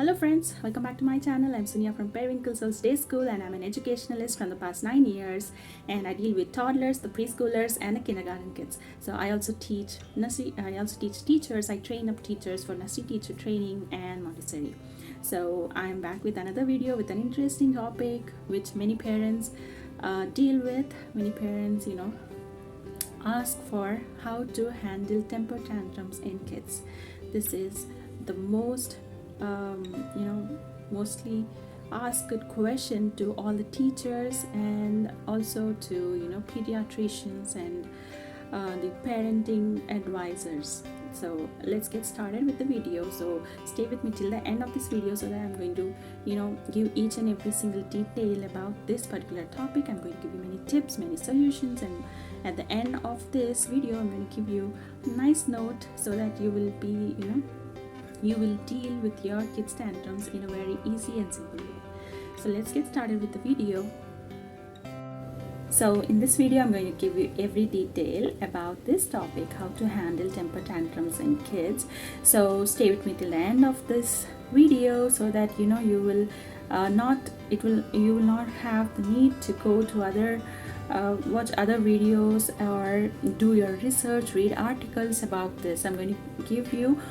Hello friends, welcome back to my channel. I'm Sonia from Periwinklesoulsdayschool and I'm an educationalist from the past 9 years, and I deal with toddlers, the preschoolers and the kindergarten kids. So I also teach nursery, I also teach teachers. I train up teachers for nursery teacher training and Montessori. So I'm back with another video with an interesting topic which many parents deal with. Many parents, ask for how to handle temper tantrums in kids. This is the most mostly asked question to all the teachers and also to pediatricians and the parenting advisors. So let's get started with the video. So stay with me till the end of this video so that I'm going to give each and every single detail about this particular topic. I'm going to give you many tips, many solutions, and at the end of this video I'm going to give you a nice note so that you will be you will deal with your kids' tantrums in a very easy and simple way. So let's get started with the video. So in this video I'm going to give you every detail about this topic, how to handle temper tantrums in kids. So stay with me till the end of this video so that you will you will not have the need to go to watch other videos or do your research, read articles about this. I'm going to give you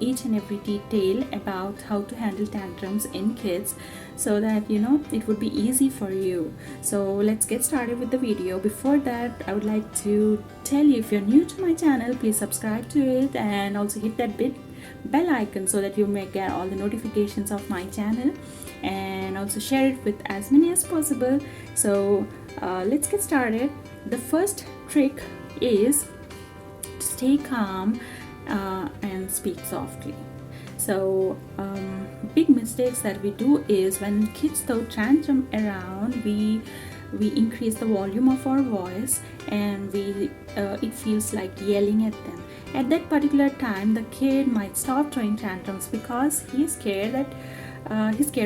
each and every detail about how to handle tantrums in kids so that it would be easy for you. So let's get started with the video. Before that, I would like to tell you, if you're new to my channel, please subscribe to it and also hit that bell icon so that you may get all the notifications of my channel, and also share it with as many as possible. So let's get started. The first trick is to stay calm and speak softly. So big mistakes that we do is when kids throw tantrum around, we increase the volume of our voice and it feels like yelling at them. At that particular time, the kid might stop throwing tantrums because he's scared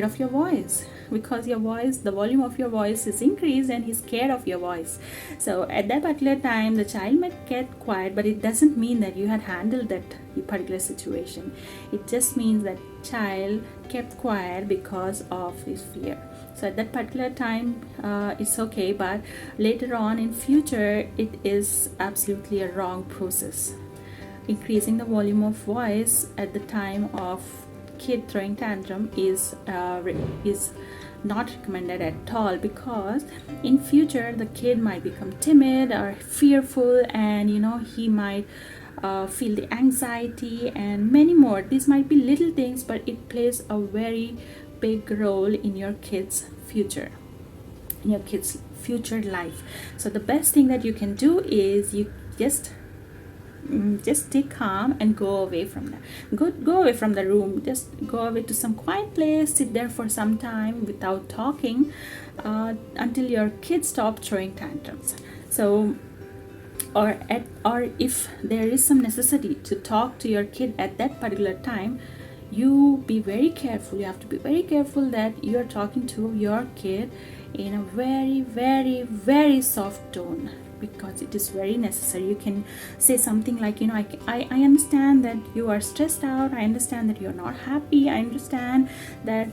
of your voice, because the volume of your voice is increased and he's scared of your voice. So at that particular time the child might get quiet, but it doesn't mean that you had handled that particular situation. It just means that child kept quiet because of his fear. So at that particular time it's okay, but later on in future it is absolutely a wrong process. Increasing the volume of voice at the time of kid throwing tantrum is not recommended at all, because in future the kid might become timid or fearful, and he might feel the anxiety and many more. These might be little things, but it plays a very big role in your kids' future, life. So the best thing that you can do is you just stay calm and go away from that. Go away from the room. Just go away to some quiet place, sit there for some time without talking until your kids stop throwing tantrums. So or if there is some necessity to talk to your kid at that particular time, you be very careful. You have to be very careful that you are talking to your kid in a very, very, very soft tone, because it is very necessary. You can say something like, I understand that you are stressed out. I understand that you're not happy. I understand that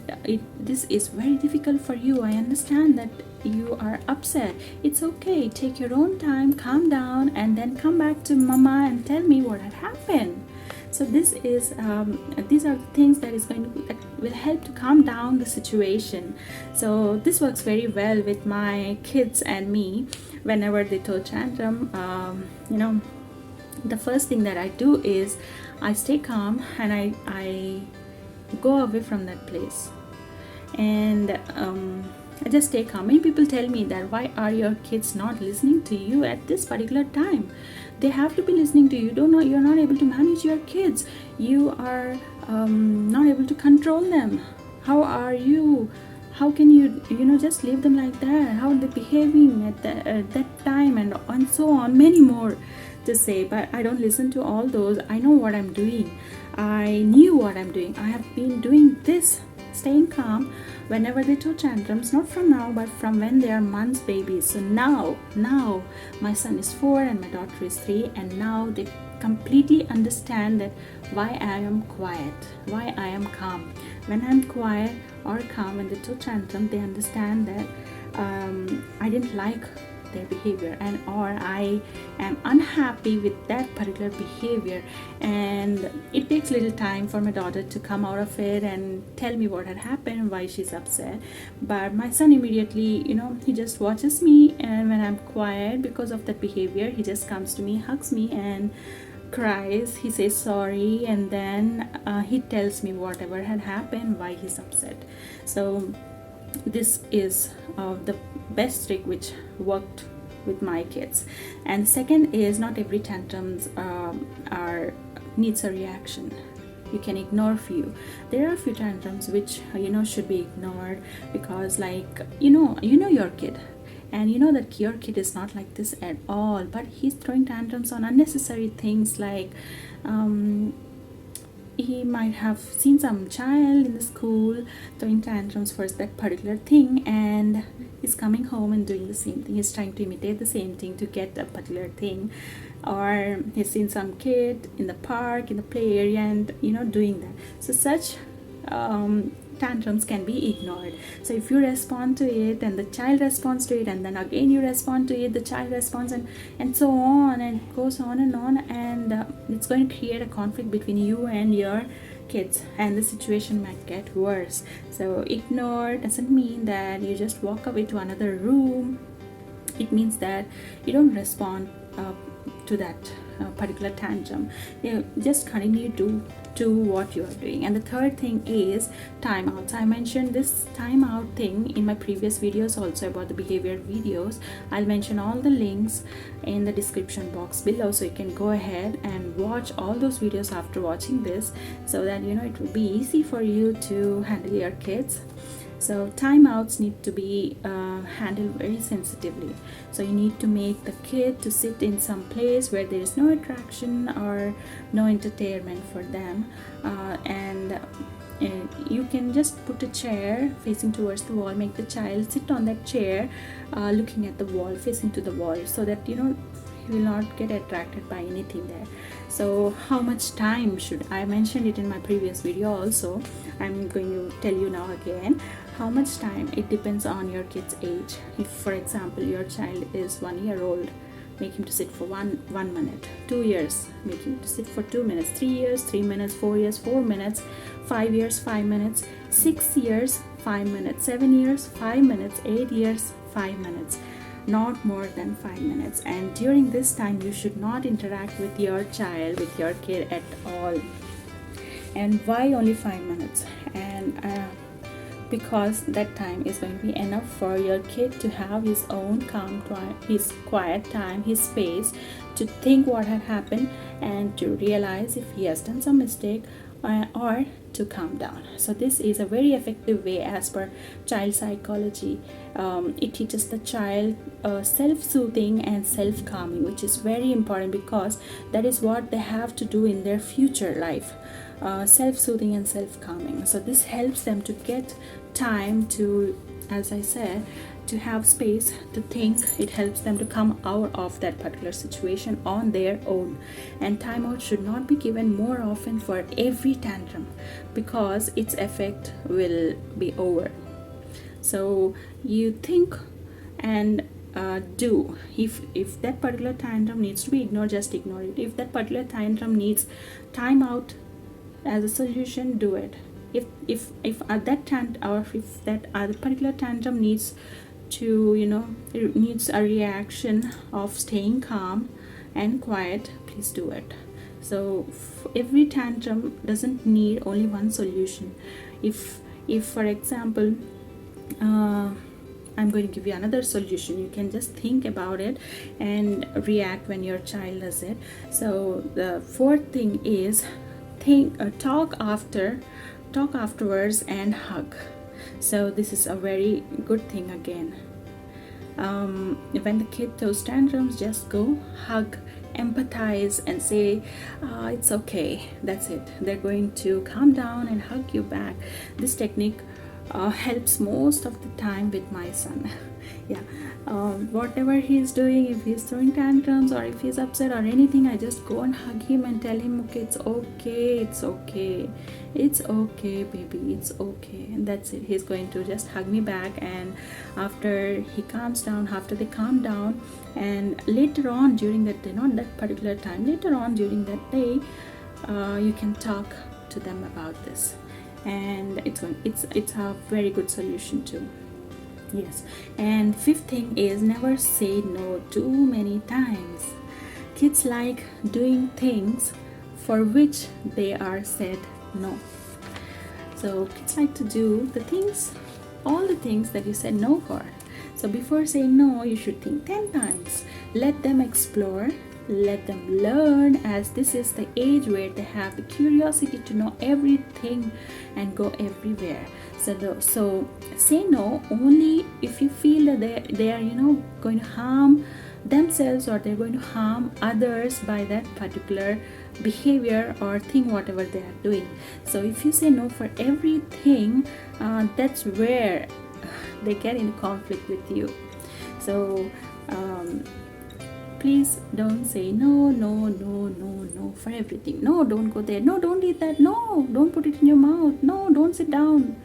this is very difficult for you. I understand that you are upset. It's okay. Take your own time, calm down, and then come back to mama and tell me what had happened. So these are the things that will help to calm down the situation. So this works very well with my kids and me. Whenever they throw tantrum, the first thing that I do is I stay calm and I go away from that place, and I just stay calm. Many people tell me that, why are your kids not listening to you at this particular time? They have to be listening to you. You're not able to manage your kids. You are not able to control them. How can you just leave them like that? How are they behaving at that time, and so on, many more to say. But I don't listen to all those. I know what I'm doing. I knew what I'm doing. I have been doing this, staying calm whenever they throw tantrums, not from now, but from when they are babies. So now my son is 4 and my daughter is 3, and now completely understand that why I am quiet, why I am calm. When I'm quiet or calm when they throw tantrum, they understand that I didn't like their behavior, and or I am unhappy with that particular behavior, and it takes little time for my daughter to come out of it and tell me what had happened, why she's upset. But my son immediately, he just watches me, and when I'm quiet because of that behavior, he just comes to me, hugs me, and cries. He says sorry, and then he tells me whatever had happened, why he's upset. So this is the best trick which worked with my kids. And second is, not every tantrums are needs a reaction. You can ignore few. There are few tantrums which should be ignored, because like your kid, and you know that your kid is not like this at all, but he's throwing tantrums on unnecessary things, like he might have seen some child in the school throwing tantrums for that particular thing, and he's coming home and doing the same thing. He's trying to imitate the same thing to get a particular thing. Or he's seen some kid in the park, in the play area, and doing that. So such tantrums can be ignored. So if you respond to it and the child responds to it, and then again you respond to it, the child responds, and so on, and it goes on, and it's going to create a conflict between you and your kids, and the situation might get worse. So ignore doesn't mean that you just walk away to another room. It means that you don't respond to that particular tantrum. Just continue to do what you are doing. And the third thing is timeouts. I mentioned this timeout thing in my previous videos also, about the behavior videos. I'll mention all the links in the description box below, so you can go ahead and watch all those videos after watching this, so that it will be easy for you to handle your kids. So timeouts need to be handled very sensitively. So you need to make the kid to sit in some place where there is no attraction or no entertainment for them, and you can just put a chair facing towards the wall, make the child sit on that chair looking at the wall, facing to the wall, so that he will not get attracted by anything there. So how much time should I mentioned it in my previous video also, I'm going to tell you now again. How much time? It depends on your kid's age. If for example your child is 1 year old, make him to sit for one minute. 2 years, make him to sit for 2 minutes. 3 years, 3 minutes. 4 years, 4 minutes. 5 years, 5 minutes. 6 years, 5 minutes. 7 years, 5 minutes. 8 years, 5 minutes. Not more than 5 minutes. And during this time you should not interact with your child, with your kid at all. And why only 5 minutes? And because that time is going to be enough for your kid to have his own calm time, his quiet time, his space to think what had happened, and to realize if he has done some mistake, or to calm down. So this is a very effective way as per child psychology. It teaches the child self-soothing and self-calming, which is very important, because that is what they have to do in their future life. Self-soothing and self-calming. So this helps them to get time to, as I said, to have space to think. It helps them to come out of that particular situation on their own. And timeout should not be given more often for every tantrum, because its effect will be over. So you think and do. If that particular tantrum needs to be ignored, just ignore it. If that particular tantrum needs timeout as a solution, do it. If that other particular tantrum needs to it needs a reaction of staying calm and quiet, please do it. So every tantrum doesn't need only one solution. If for example I'm going to give you another solution, you can just think about it and react when your child does it. So the fourth thing is talk afterwards and hug. So this is a very good thing again. When the kid throws tantrums, just go hug, empathize, and say it's okay, that's it. They're going to calm down and hug you back. This technique helps most of the time with my son. Yeah, whatever he's doing, if he's throwing tantrums or if he's upset or anything, I just go and hug him and tell him, okay, it's okay, it's okay, it's okay, baby, it's okay. And that's it. He's going to just hug me back, and after he calms down, after they calm down, and later on during that day, not that particular time, later on during that day, you can talk to them about this, and it's a very good solution too. Yes. And fifth thing is, never say no too many times. Kids like doing things for which they are said no. So kids like to do all the things that you said no for. So before saying no, you should think 10 times. Let them explore, let them learn, as this is the age where they have the curiosity to know everything and go everywhere. So say no only if you feel that they are going to harm themselves, or they're going to harm others by that particular behavior or thing, whatever they are doing. So if you say no for everything, that's where they get in conflict with you. So please don't say no for everything. No, don't go there. No, don't eat that. No, don't put it in your mouth. No, don't sit down.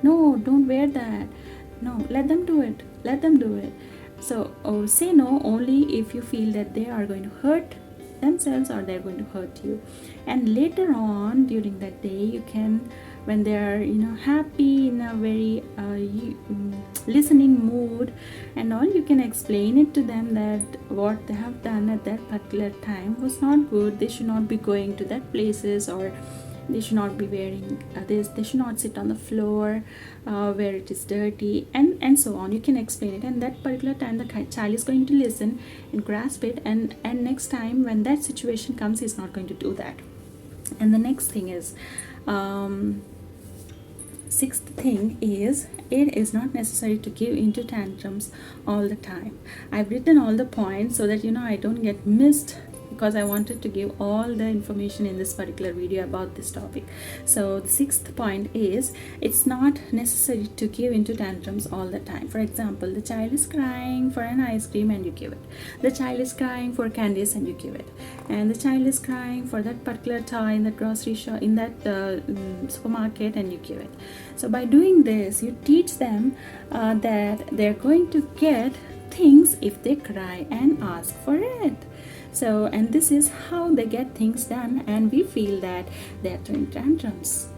No, don't wear that. No, let them do it. So say no only if you feel that they are going to hurt themselves or they're going to hurt you. And later on during that day, you can, when they are happy, in a very listening mood and all, you can explain it to them that what they have done at that particular time was not good. They should not be going to that places, or they should not be wearing this, they should not sit on the floor where it is dirty, and so on. You can explain it, and that particular time the child is going to listen and grasp it, and next time when that situation comes, he's not going to do that. And the next thing is, sixth thing is, it is not necessary to give into tantrums all the time. I've written all the points so that I don't get missed, because I wanted to give all the information in this particular video about this topic. So the sixth point is, it's not necessary to give into tantrums all the time. For example, the child is crying for an ice cream and you give it. The child is crying for candies and you give it. And the child is crying for that particular toy in the grocery shop, in that supermarket, and you give it. So by doing this, you teach them that they're going to get things if they cry and ask for it. So, and this is how they get things done, and we feel that they are throwing tantrums.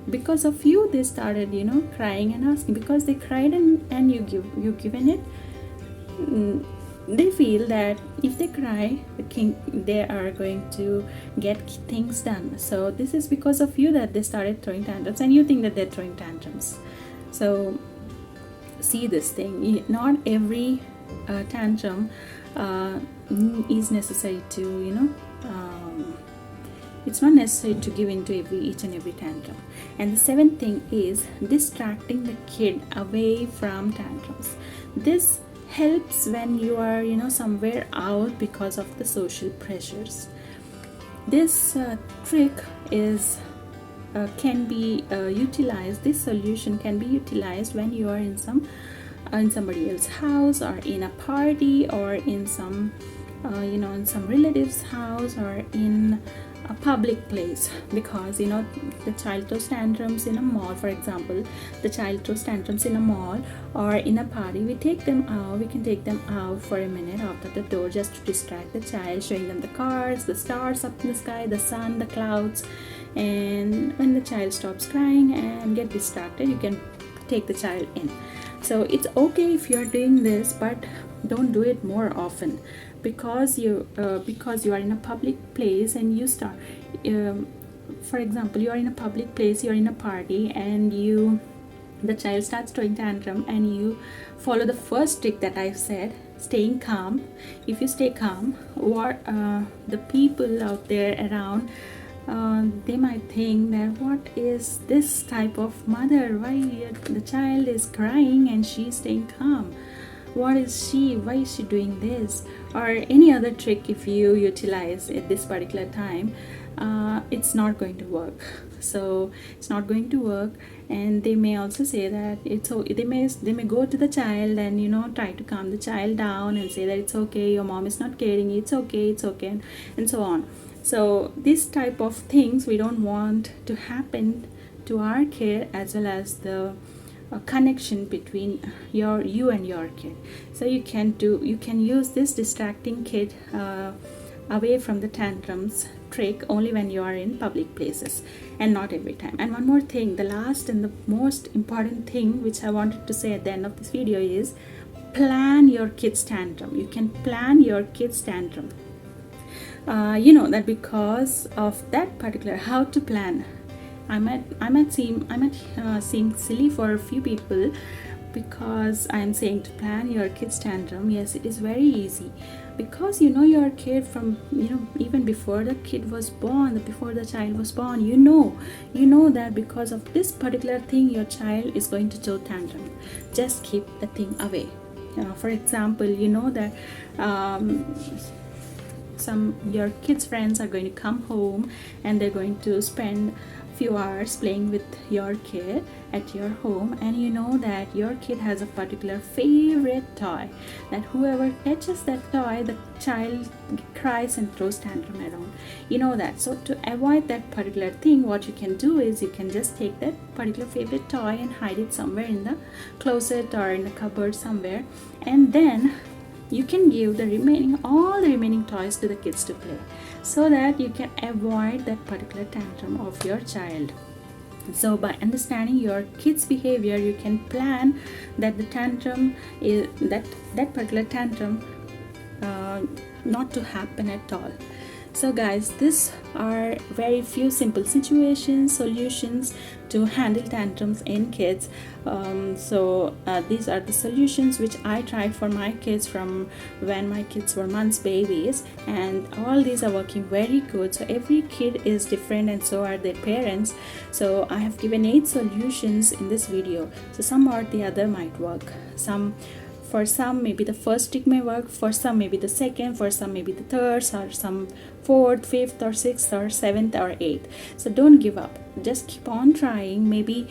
Because of you, they started, crying and asking, because they cried and you given it. They feel that if they cry, they are going to get things done. So this is because of you that they started throwing tantrums, and you think that they're throwing tantrums. So see this thing, not every tantrum is necessary to it's not necessary to give into each and every tantrum. And the seventh thing is distracting the kid away from tantrums. This helps when you are somewhere out because of the social pressures. This trick is can be utilized. This solution can be utilized when you are in somebody else's house, or in a party, or in some in some relative's house, or in a public place. Because the child throws tantrums in a mall, for example. The child throws tantrums in a mall or in a party. We can take them out for a minute out of the door, just to distract the child, showing them the cars, the stars up in the sky, the sun, the clouds. And when the child stops crying and get distracted, you can take the child in. So it's okay if you're doing this, but don't do it more often, because you are in a public place and you start for example, you are in a public place, you're in a party, and the child starts throwing tantrum, and you follow the first trick that I've said, staying calm. If you stay calm, what the people out there around, they might think that, what is this type of mother? Why the child is crying and she's staying calm? What is she? Why is she doing this? Or any other trick if you utilize at this particular time, it's not going to work. So it's not going to work. And they may also say that it's so they may go to the child and try to calm the child down and say that it's okay, your mom is not caring, it's okay, it's okay, and so on. So this type of things we don't want to happen to our kid, as well as the connection between you and your kid. So you can use this distracting kid away from the tantrums trick only when you are in public places, and not every time. And one more thing, the last and the most important thing which I wanted to say at the end of this video is plan your kids tantrum. You can plan your kids tantrum. That because of that particular how to plan, I might seem silly for a few people, because I'm saying to plan your kids tantrum. Yes, it is very easy, because your kid from even before the kid was born, before the child was born, you know that because of this particular thing your child is going to throw tantrum. Just keep the thing away. For example, that your kids' friends are going to come home and they're going to spend few hours playing with your kid at your home, and you know that your kid has a particular favorite toy, that whoever catches that toy, the child cries and throws tantrum around. That. So to avoid that particular thing, what you can do is you can just take that particular favorite toy and hide it somewhere in the closet or in the cupboard somewhere, and then you can give all the remaining toys to the kids to play, so that you can avoid that particular tantrum of your child. So by understanding your kids' behavior, you can plan that the tantrum is that particular tantrum not to happen at all. So guys, these are very few simple solutions to handle tantrums in kids. These are the solutions which I tried for my kids from when my kids were months babies, and all these are working very good. So every kid is different, and so are their parents. So I have given 8 solutions in this video. So some or the other might work. For some, maybe the first trick may work, for some maybe the second, for some maybe the third, or some 4th, 5th, or 6th, or 7th, or 8th. So don't give up. Just keep on trying. Maybe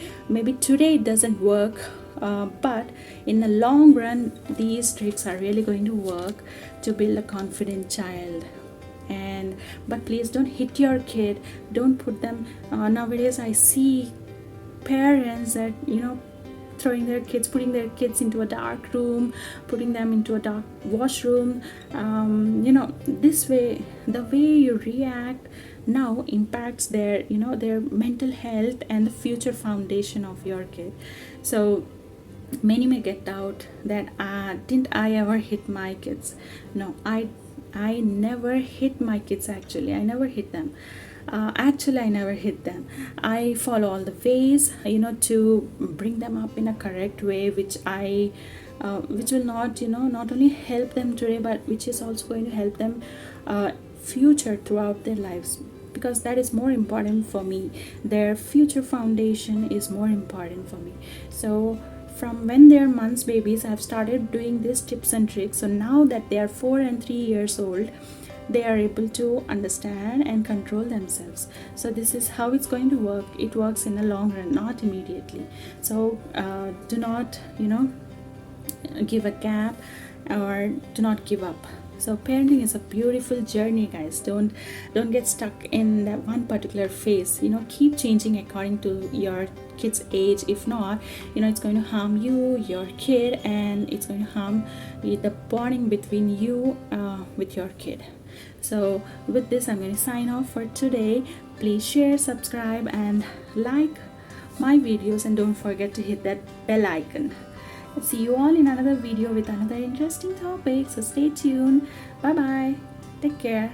today it doesn't work, but in the long run, these tricks are really going to work to build a confident child. But please don't hit your kid. Don't put them. Nowadays, I see parents that putting their kids into a dark room, putting them into a dark washroom. This way, the way you react now impacts their mental health and the future foundation of your kid. So many may get doubt that didn't I ever hit my kids? No, I never hit my kids. Actually, I never hit them. I never hit them. I follow all the ways, to bring them up in a correct way, which will not only help them today, but which is also going to help them future throughout their lives, because that is more important for me. Their future foundation is more important for me. So from when they're months babies, I've started doing these tips and tricks. So now that they are 4 and 3 years old, they are able to understand and control themselves. So this is how it's going to work. It works in the long run, not immediately. So do not give a gap, or do not give up. So parenting is a beautiful journey, guys. Don't get stuck in that one particular phase. Keep changing according to your kid's age. If not, it's going to harm you, your kid, and it's going to harm the bonding between you with your kid. So with this, I'm going to sign off for today. Please share, subscribe, and like my videos, and don't forget to hit that bell icon. See you all in another video with another interesting topic. So stay tuned. Bye bye. Take care.